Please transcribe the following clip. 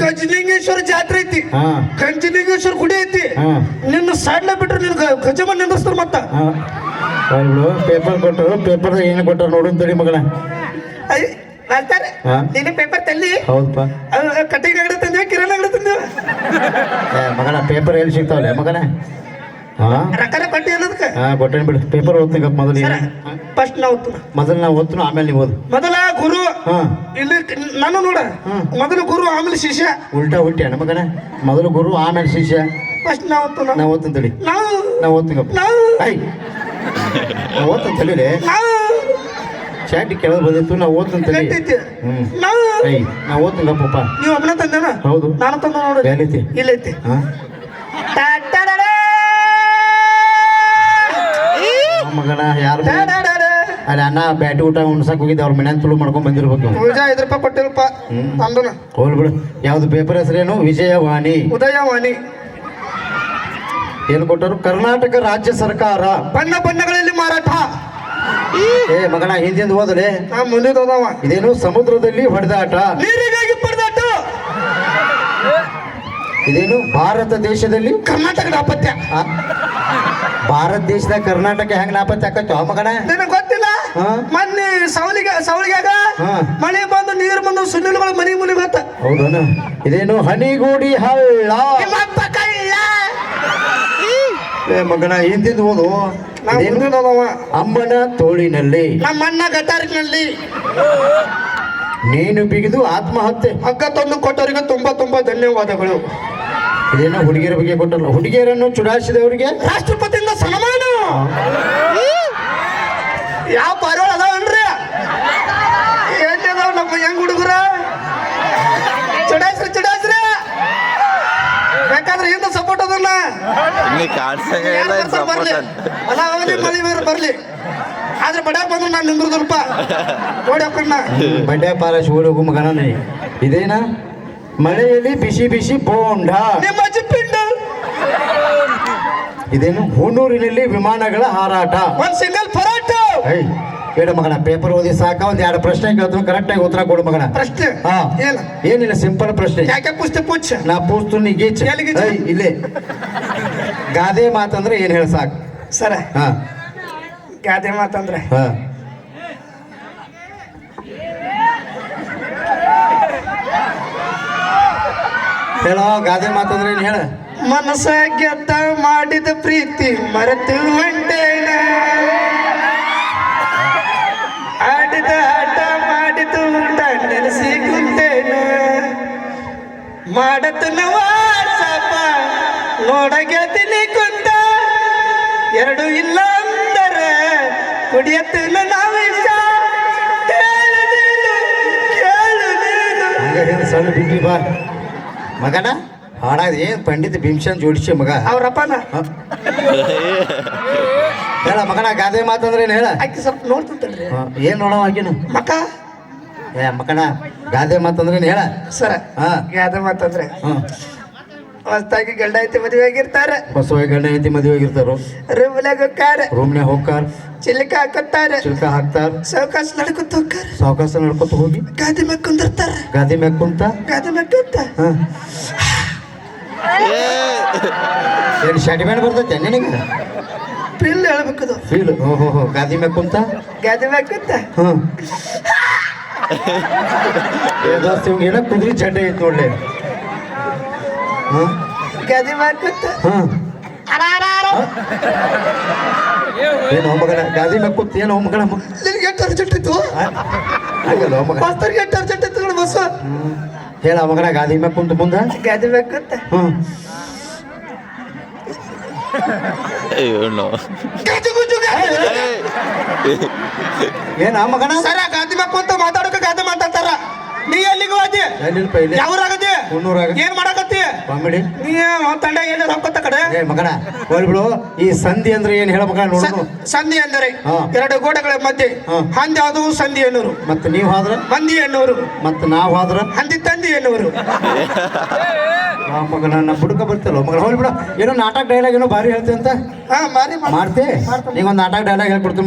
ಗಜಲಿಂಗೇಶ್ವರ ಜಾತ್ರೆ ಐತಿ, ಗಜಲಿಂಗೇಶ್ವರ ಗುಡಿ ಐತಿ. ನಿನ್ನ ಸೈಡ್ಲ ಬಿಟ್ರೆ ನಿನ್ ಗಜಮನ್ ನಿಂದಿಸ್ತಾರ. ಮತ್ತ ಪೇಪರ್ ಕೊಟ್ಟರು, ಪೇಪರ್ ಏನು ಕೊಟ್ಟರು ನೋಡೋನ್ ತಡಿ ಮಗಳ. ನಿನ್ನ ಪೇಪರ್ ತಲ್ಲಿ. ಹೌದಪ್ಪ, ಕಟ್ಟಿಂಗ್ ಅಂಗಡಿ ತಂದಿವ, ಕಿರಾಣಿ ಅಂಗಡಿ ತಂದಿವ. ಮಗನ ಪೇಪರ್ ಎಲ್ಲಿ ಸಿಗ್ತಾವಲ್ಲ ಮಗನ? ರೊಕ್ಕನ ಕೊಟ್ಟಿ ಅನ್ನೋದಕ್ಕೆ ಕೊಟ್ಟೇನ್ ಬಿಡು. ಪೇಪರ್ ಓದ್ತೀನಿ ಮೊದಲು. ಫಸ್ಟ್ ನಾ ಓದ್ತೀನಿ. ಮೊದಲು ನಾ ಓದ್ತೀನಿ, ಆಮೇಲೆ ನೀವು ಓದು. ಮೊದಲ ಗುರು ಇಲ್ಲಿ ನಾನು ನೋಡ. ಮೊದಲು ಗುರು ಆಮೇಲೆ ಶಿಷ್ಯ. ಉಲ್ಟಾ ಹುಟ್ಟಿ ಅಣ್ಣ ಮಗನ. ಮೊದಲು ಗುರು ಆಮೇಲೆ ಶಿಷ್ಯ. ಫಸ್ಟ್ ನಾ ಓದ್ತೀನಿ. ನಾ ಓದ್ತೀನಿ ತಡಿ. ನಾ ಓದ್ತೀನಿ. ನಾ ಓದ್ತೀನಿ ತಡಿಲೆ. ಚಾಟಿ ಕೆಳಗೆ ಬಂದಿತ್ತು, ನಾ ಓದ್ತೀನಿ ತಡಿ. ನಾ ಓದ್ತೀನಿ ಗಪ್ಪಪ್ಪ. ನೀವು ಒಬ್ಬನ ತಂದೇನ? ಹೌದು. ನಾನು ತಂದ ನೋಡು. ಎಲ್ಲೈತಿ? ಇಲ್ಲೈತಿ. ಮಗನ ಯಾರು ಅಲ್ಲಿ ಅನ್ನ ಬ್ಯಾಟಿ ಊಟ ಉಣ್ಸಕ್ ಹೋಗಿದ್ದೆ, ಅವ್ರ ಮನ್ಯಾನ ತುಳು ಮಾಡ್ಕೊಂಡ್ ಬಂದಿರ್ಬೇಕು. ಪೂಜಾ 5 ರೂಪಾಯಿ ಕೊಟ್ಟಿರಪ್ಪ ತಂದನ. ಹೋಲ್ ಬಿಡು. ಯಾವ್ದು ಪೇಪರ್ ಹೆಸರೇನು? ವಿಜಯವಾಣಿ. ಉದಯವಾಣಿ. ಏನು ಕೊಟ್ಟರು? ಕರ್ನಾಟಕ ರಾಜ್ಯ ಸರ್ಕಾರ. ಬಣ್ಣ ಬಣ್ಣಗಳಲ್ಲಿ ಮಾರಾಟ. ಮಗನ ಹಿಂದಿಂದ ಹೋದ್ರೆ ಮುಂದೆ ಹೋದವ. ಇದೇನು? ಸಮುದ್ರದಲ್ಲಿ ಹೊಡೆದಾಟ. ನೀರಿಗಾಗಿ ಪಡೆದಾಟ. ಇದೇನು? ಭಾರತ ದೇಶದಲ್ಲಿ ಕರ್ನಾಟಕದ ಅಪತ್ಯ. ಭಾರತ ದೇಶದಾಗ ಕರ್ನಾಟಕ ಹೆಂಗ್ ನಾಪತ್ತೆ ಆಕತ್ತೋ ಮಗನ? ನಿನಗೆ ಗೊತ್ತಿಲ್ಲ? ಮೊನ್ನೆ ಸವಳಿಗ್ಯಾಗ ಮಳೆ ಬಂದು ನೀರು ಬಂದು ಸುಳ್ಳುಗಳು ಮನೆ ಮುನಿಗೆ ಗೊತ್ತ. ಹೌದನ? ಇದೇನು? ಹನಿಗೂಡಿ ಹಳ್ಳ. ಮಗನ ಹಿಂದಿಂದ ಓದು. ಅಮ್ಮನ ತೋಳಿನಲ್ಲಿ, ನಮ್ಮಣ್ಣ ಗಟಾರಿನಲ್ಲಿ. ನೀನು ಬಿಗಿದು ಆತ್ಮಹತ್ಯೆ. ಹಗ್ಗ ತಂದು ಕೊಟ್ಟವರಿಗೆ ತುಂಬಾ ತುಂಬಾ ಧನ್ಯವಾದಗಳು. ಇದೇನೋ ಹುಡುಗಿಯರ ಬಗ್ಗೆ ಕೊಟ್ಟಲ್ಲ. ಹುಡುಗಿಯರನ್ನು ಚುಡಾಯಿಸಿದವರಿಗೆ ರಾಷ್ಟ್ರಪತಿಯಿಂದ ಸನ್ಮಾನ. ಯಾವ ಪಾರಿವಾಳ ಅದಾವನ್ರಿ? ಏನಿದಾವ ನಮ್ಮ ಹೆಂಗ್ ಹುಡುಗರ? ಚುಡಾಯಿಸ್ರಿ. ಬೇಕಾದ್ರೆ ಹಿಂದೆ ಸಪೋರ್ಟ್ ಅದನ್ನ ಬರ್ಲಿ. ಆದ್ರೆ ಬಡ ಬಂದ್ರು ನಾನು ನಿಂದ್ರದಲ್ಪ ನೋಡಿ ಹಾಕೊಂಡ ಬಡ್ಡೆ ಪಾರಶ್ ಓಡೋಗು ಮಗನ. ಇದೇನ? ಮಳೆಯಲ್ಲಿ ಬಿಸಿ ಬಿಸಿ ಬೋಂಡ. ನಿಮ್ಮ ಪಿಂಡ. ಇದೇನು? ಹೂನೂರಿನಲ್ಲಿ ವಿಮಾನಗಳ ಹಾರಾಟ. ಒಂದ್ ಸಿಂಗಲ್ ಪರಾಟ. ಹೇಳ ಮಗನ, ಪೇಪರ್ ಓದಿ ಸಾಕ. ಒಂದ್ 2 ಪ್ರಶ್ನೆ ಕೇಳ್ತೀನಿ, ಕರೆಕ್ಟ್ ಆಗಿ ಉತ್ತರ ಕೊಡು ಮಗನ. ಪ್ರಶ್ನೆ ಏನಿಲ್ಲ, ಸಿಂಪಲ್ ಪ್ರಶ್ನೆ. ಯಾಕೆ ಪುಸ್ತಕ ಪುಚ್ಚ? ನಾ ಪೂಸ್ತೀನಿ ಗೀಚ್. ಇಲ್ಲೇ ಗಾದೆ ಮಾತಂದ್ರೆ ಏನ್ ಹೇಳ ಸಾಕು ಸರ? ಗಾದೆ ಮಾತಂದ್ರೆ ಹೇಳೋ. ಗಾದೆ ಮಾತಂದ್ರೆ ಏನ್ ಹೇಳ? ಮನಸ್ಸ ಗೆದ್ದ ಮಾಡಿದ ಪ್ರೀತಿ ಮರೆತು ಹೊಂಟೇನ, ಆಡಿದ ಆಟ ಮಾಡಿತು ಊಟ ನೆನೆಸಿ ಕುಂತೇನ, ಮಾಡತನ ವಾಟ್ಸಪ್ಪ ನೋಡ ಗೆದ್ದಿನಿ ಕುಂತ, 2 ಇಲ್ಲ ಅಂದರೆ ಕುಡಿಯತ್ತನ ನಾವಿಷ್ಟ. ಸಣ್ಣ ಬಿಗಿ ಬಾ ಮಗನ. ಹಾಡಾದ ಏನ್ ಪಂಡಿತ ಭೀಮಸೇನ್ ಜೋಡಿಸಿ ಮಗ. ಅವ್ರಪ್ಪನ ಹೇಳ ಮಗನ, ಗಾದೆ ಮಾತಂದ್ರೆ ಏನ್ ಹೇಳ? ಆಕಿ ಸ್ವಲ್ಪ ನೋಡ್ತಿರ್ತಲ್ರಿ. ಏನ್ ನೋಡವ ಆಕಿನ ಮಕ್ಕ? ಮಕ್ಕನ, ಗಾದೆ ಮಾತಂದ್ರೆ ಹೇಳ ಸರ. ಗಾದೆ ಮಾತಂದ್ರೆ ಹೊಸ್ತಾಗಿ ಗಂಡ ಐತಿ ಮದುವೆ ಆಗಿರ್ತಾರೆ. ಬಸವ ಗಂಡ ಐತಿ ಮದುವೆ ಆಗಿರ್ತಾರ. ರೂಮ್ನಾಗ ಹೋಗ್ತಾರ. ರೂಮ್ನಾಗ ಹೋಗ್ತಾರ. ಚಿಲ್ಕ ಹಾಕುತ್ತಾರೆ. ಚಿಲ್ಕ ಹಾಕ್ತಾರ. ಸಾವಕಾಶ ನಡ್ಕೊತ ಹೋಗ್ತಾರ. ಸಾವಕಾಶ ನಡ್ಕೊತ ಹೋಗಿ ಗಾದಿ ಮ್ಯಾಗ ಕುಂದಿರ್ತಾರ. ಗಾದಿ ಮ್ಯಾಗ ಕುಂತ. ಗಾದಿ ಮ್ಯಾಗ ಕುಂತ ಏನು ಶಾಟಿ ಮೇಲೆ ಬರ್ತೈತೆ ನಿನಗೆ? ಫೀಲ್ ಹೇಳ್ಬೇಕದು. ಫೀಲ್. ಓಹೋ. ಗಾದಿ ಮ್ಯಾಗ ಕುಂತ. ಗಾದಿ ಮ್ಯಾಗ ಕುಂತ ದೋಸ್ತ ಇವ್ ಏನೋ ಕುದುರೆ ಚಡ್ಡೆ ಐತಿ ನೋಡ್ಲಿ. ಗಾದಿ ಮ್ಯಾಗ ಕುಂತ ಏನು ಮಗನ? ಗಾದಿ ಮ್ಯಾಗ ಕುಂತ ಏನು ಮಗನ? ನಿನ್ಗೆ ಎಷ್ಟು ಅರ್ಜೆಂಟ್ ಇತ್ತು? ಹಾಗಲ್ಲ ಮಗನ, ಮಾಸ್ತರ್ಗೆ ಎಷ್ಟು ಅರ್ಜೆಂಟ್ ಇತ್ತು ನೋಡಿ ಬಸ್. ಹೇಳ ಮಗನ, ಗಾದಿ ಮ್ಯಾಗ ಕುಂತ ಮುಂದೆ. ಗಾದಿ ಮ್ಯಾಗ ಕುಂತ ಏನ ಮಗನ? ಸರ ಗಾದಿ ಮ್ಯಾಗ ಕುಂತ ಮಾತಾಡೋಕೆ ಗಾದೆ ಮಾತಾಡ್ತಾರ. ನೀ ಎಲ್ಲಿಗೆ ಹೋದಿ? ಯಾವ್ರಾಗದಿ? ಏನ್ ಮಾಡಕತ್ತಿ? ಕಾಮಿಡಿ. ನೀ ತಂಡ ಏನು ಹಾಕೋತ ಕಡೆ ಮಗನ ಹೋಲ್ಬಿಡು. ಈ ಸಂಧಿ ಅಂದ್ರೆ ಏನ್ ಹೇಳ ಮಗನ? ನೋಡು. ಸಂಧಿ ಅಂದರೆ 2 ಗೋಡೆಗಳ ಮಧ್ಯೆ ಹಂದಿ ಅದು ಸಂಧಿ ಎನ್ನುವರು. ಮತ್ತೆ ನೀವ್ ಹೋದ್ರ ಮಂದಿ ಎನ್ನುವರು. ಮತ್ತೆ ನಾವ್ ಹೋದ್ರ ಹಂದಿ ತಂದಿ ಎನ್ನುವರು. ಮಗನ ನಾ ಬುಡಕ ಬರ್ತಲ್ಲ ಮಗನ. ಹೋಲ್ಬಿಡು. ಏನೋ ನಾಟಕ ಡೈಲಾಗ್ ಏನೋ ಭಾರಿ ಹೇಳ್ತಿ ಅಂತ ಮಾಡ್ತಿ. ಈಗ ಒಂದು ನಾಟಕ ಡೈಲಾಗ್ ಹೇಳ್ಕೊಡ್ತೀನಿ.